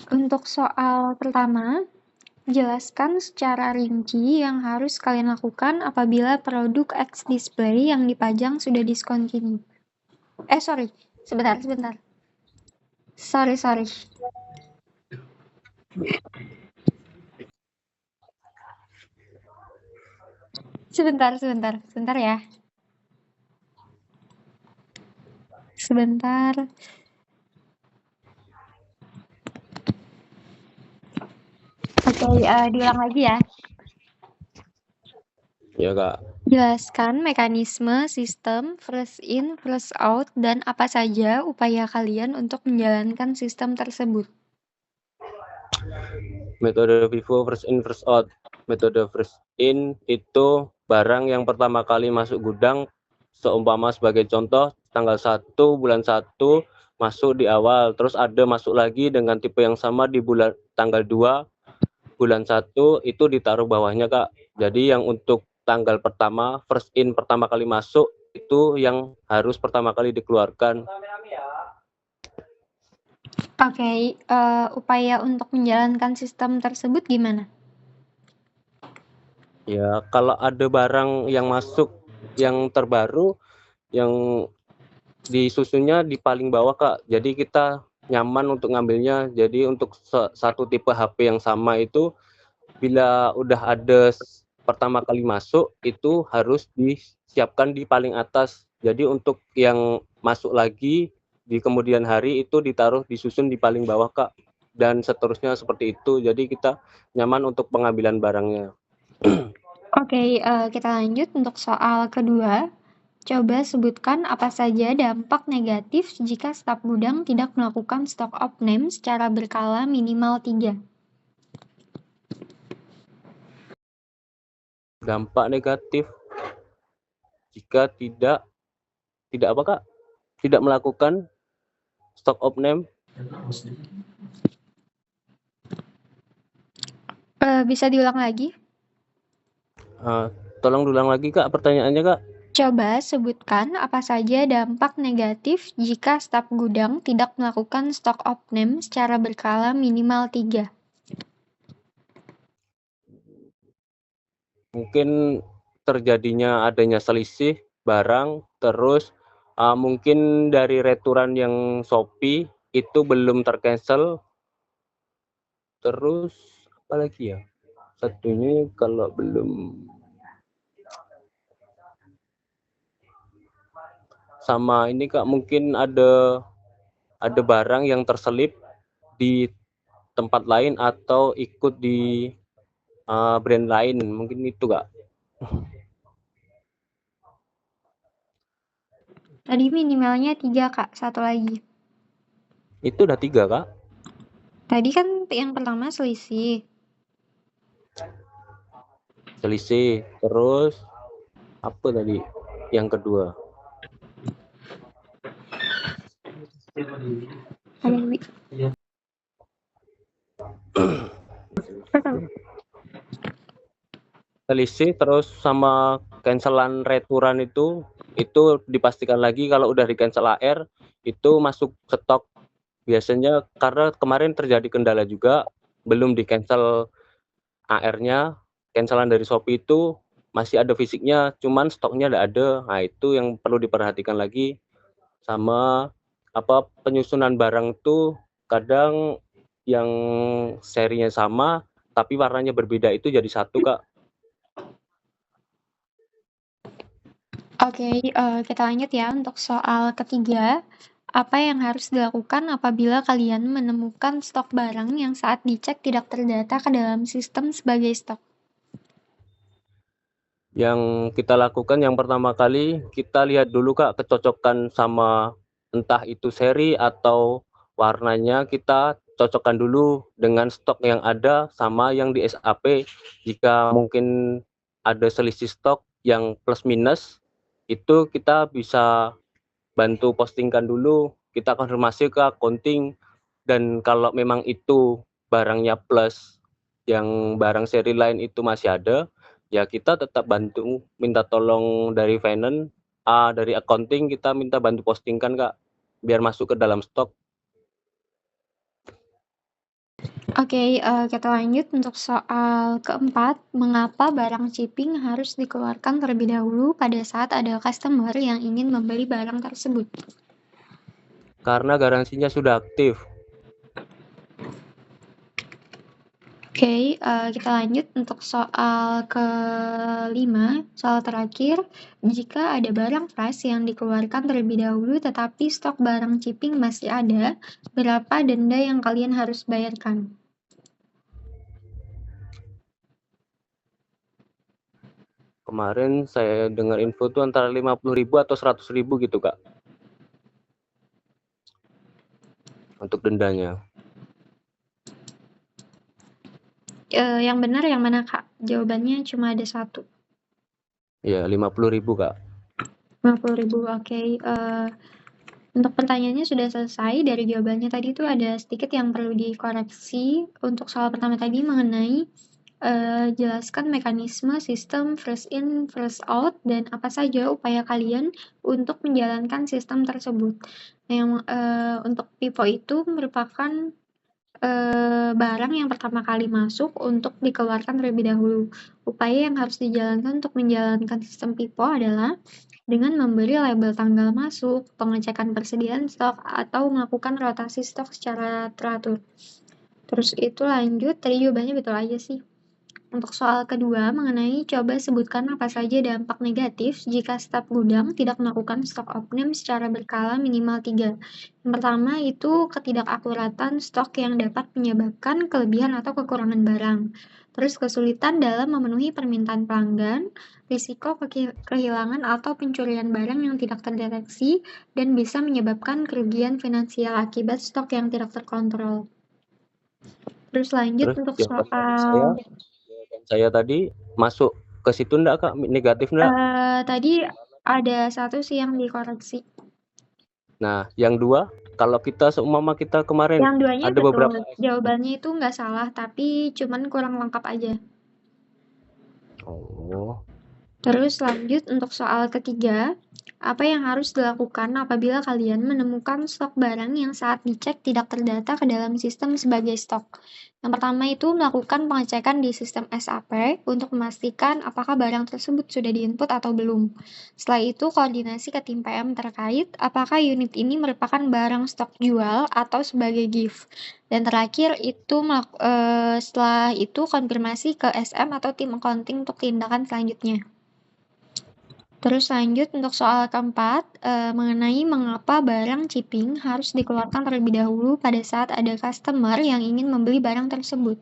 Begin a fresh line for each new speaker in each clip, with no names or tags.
Untuk soal pertama, jelaskan secara rinci yang harus kalian lakukan apabila produk X display yang dipajang sudah discontinue. Sorry. Sebentar. Sorry. Sebentar ya. Sebentar. Oke, diulang lagi ya.
Ya, Kak.
Jelaskan mekanisme sistem first in, first out, dan apa saja upaya kalian untuk menjalankan sistem tersebut.
Metode FIFO first in first out. Metode first in itu barang yang pertama kali masuk gudang, seumpama sebagai contoh tanggal 1 bulan 1 masuk di awal, terus ada masuk lagi dengan tipe yang sama di bulan tanggal 2 bulan 1 itu ditaruh bawahnya, Kak. Jadi yang untuk tanggal pertama first in pertama kali masuk itu yang harus pertama kali dikeluarkan.
Oke, upaya untuk menjalankan sistem tersebut gimana?
Ya, kalau ada barang yang masuk yang terbaru, yang disusunnya di paling bawah, Kak. Jadi kita nyaman untuk ngambilnya. Jadi untuk satu tipe HP yang sama itu, bila udah ada pertama kali masuk, itu harus disiapkan di paling atas. Jadi untuk yang masuk lagi di kemudian hari itu disusun di paling bawah, Kak. Dan seterusnya seperti itu. Jadi kita nyaman untuk pengambilan barangnya.
Oke, kita lanjut untuk soal kedua. Coba sebutkan apa saja dampak negatif jika staf gudang tidak melakukan stok off-name secara berkala minimal 3.
Dampak negatif jika tidak apa, Kak? Tidak melakukan stock of name.
Bisa diulang lagi?
Tolong diulang lagi, Kak, pertanyaannya, Kak.
Coba sebutkan apa saja dampak negatif jika staf gudang tidak melakukan stok off-name secara berkala minimal 3.
Mungkin terjadinya adanya selisih barang, terus mungkin dari returan yang Shopee itu belum tercancel. Terus apa lagi ya? Satunya kalau belum, sama ini, Kak, mungkin ada barang yang terselip di tempat lain atau ikut di brand lain, mungkin itu, Kak.
Tadi minimalnya 3, Kak. Satu lagi.
Itu udah 3, Kak.
Tadi kan yang pertama selisih.
Selisih, terus apa tadi yang kedua? Selisih terus sama cancelan returan itu dipastikan lagi kalau udah di cancel AR itu masuk stok. Biasanya karena kemarin terjadi kendala juga, belum di cancel AR-nya, cancelan dari Shopee itu masih ada fisiknya, cuman stoknya nggak ada. Nah, itu yang perlu diperhatikan lagi. Sama penyusunan barang tuh kadang yang serinya sama tapi warnanya berbeda itu jadi satu, Kak.
Oke, kita lanjut ya untuk soal ketiga. Apa yang harus dilakukan apabila kalian menemukan stok barang yang saat dicek tidak terdata ke dalam sistem sebagai stok?
Yang kita lakukan yang pertama kali, kita lihat dulu, Kak, kecocokan sama entah itu seri atau warnanya, kita cocokkan dulu dengan stok yang ada sama yang di SAP. Jika mungkin ada selisih stok yang plus minus, itu kita bisa bantu postingkan dulu, kita konfirmasi ke accounting, dan kalau memang itu barangnya plus, yang barang seri lain itu masih ada, ya kita tetap bantu minta tolong dari finance, dari accounting kita minta bantu postingkan, Kak, biar masuk ke dalam stok.
Oke, kita lanjut untuk soal keempat, mengapa barang shipping harus dikeluarkan terlebih dahulu pada saat ada customer yang ingin membeli barang tersebut?
Karena garansinya sudah aktif.
Oke, kita lanjut untuk soal kelima, soal terakhir. Jika ada barang fresh yang dikeluarkan terlebih dahulu tetapi stok barang shipping masih ada, berapa denda yang kalian harus bayarkan?
Kemarin saya dengar info tuh antara 50.000 atau 100.000 gitu, Kak. Untuk dendanya.
Yang benar yang mana, Kak? Jawabannya cuma ada satu.
Iya, 50.000, Kak.
50.000, oke. Untuk pertanyaannya sudah selesai. Dari jawabannya tadi itu ada sedikit yang perlu dikoreksi. Untuk soal pertama tadi mengenai jelaskan mekanisme sistem first in, first out, dan apa saja upaya kalian untuk menjalankan sistem tersebut. Nah, yang untuk pipo itu merupakan barang yang pertama kali masuk untuk dikeluarkan terlebih dahulu. Upaya yang harus dijalankan untuk menjalankan sistem pipo adalah dengan memberi label tanggal masuk, pengecekan persediaan stok, atau melakukan rotasi stok secara teratur. Terus itu lanjut, tadi jawabannya betul aja sih. Untuk soal kedua, mengenai coba sebutkan apa saja dampak negatif jika staf gudang tidak melakukan stok opening secara berkala minimal 3. Yang pertama itu ketidakakuratan stok yang dapat menyebabkan kelebihan atau kekurangan barang. Terus kesulitan dalam memenuhi permintaan pelanggan, risiko kehilangan atau pencurian barang yang tidak terdeteksi, dan bisa menyebabkan kerugian finansial akibat stok yang tidak terkontrol. Terus lanjut
Terus
untuk
jawaban
soal
saya tadi masuk ke situ enggak, Kak? Negatif enggak?
tadi ada satu sih yang dikoreksi.
Nah, yang dua, kalau kita seumpama kita kemarin
Yang duanya
ada
betul.
beberapa
Jawabannya itu nggak salah, tapi cuman kurang lengkap aja.
Oh,
Terus lanjut untuk soal ketiga, apa yang harus dilakukan apabila kalian menemukan stok barang yang saat dicek tidak terdata ke dalam sistem sebagai stok? Yang pertama itu melakukan pengecekan di sistem SAP untuk memastikan apakah barang tersebut sudah diinput atau belum. Setelah itu koordinasi ke tim PM terkait apakah unit ini merupakan barang stok jual atau sebagai gift. Dan terakhir itu setelah itu konfirmasi ke SM atau tim accounting untuk tindakan selanjutnya. Terus lanjut untuk soal keempat, mengenai mengapa barang shipping harus dikeluarkan terlebih dahulu pada saat ada customer yang ingin membeli barang tersebut.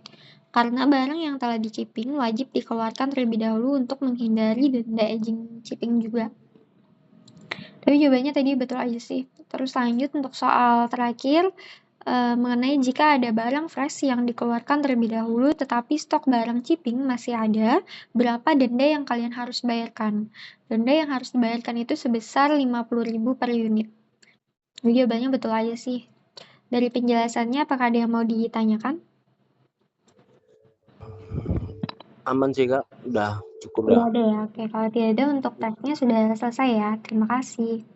Karena barang yang telah di-shipping wajib dikeluarkan terlebih dahulu untuk menghindari denda aging shipping juga. Tapi jawabannya tadi betul aja sih. Terus lanjut untuk soal terakhir, mengenai jika ada barang fresh yang dikeluarkan terlebih dahulu tetapi stok barang shipping masih ada, berapa denda yang kalian harus bayarkan? Denda yang harus dibayarkan itu sebesar 50.000 per unit. Jadi jawabannya betul aja sih. Dari penjelasannya, apakah ada yang mau ditanyakan?
aman sih, Kak. Udah cukup
Tidak
dah.
ada ya. Oke, kalau tidak ada untuk tesnya sudah selesai ya. Terima kasih.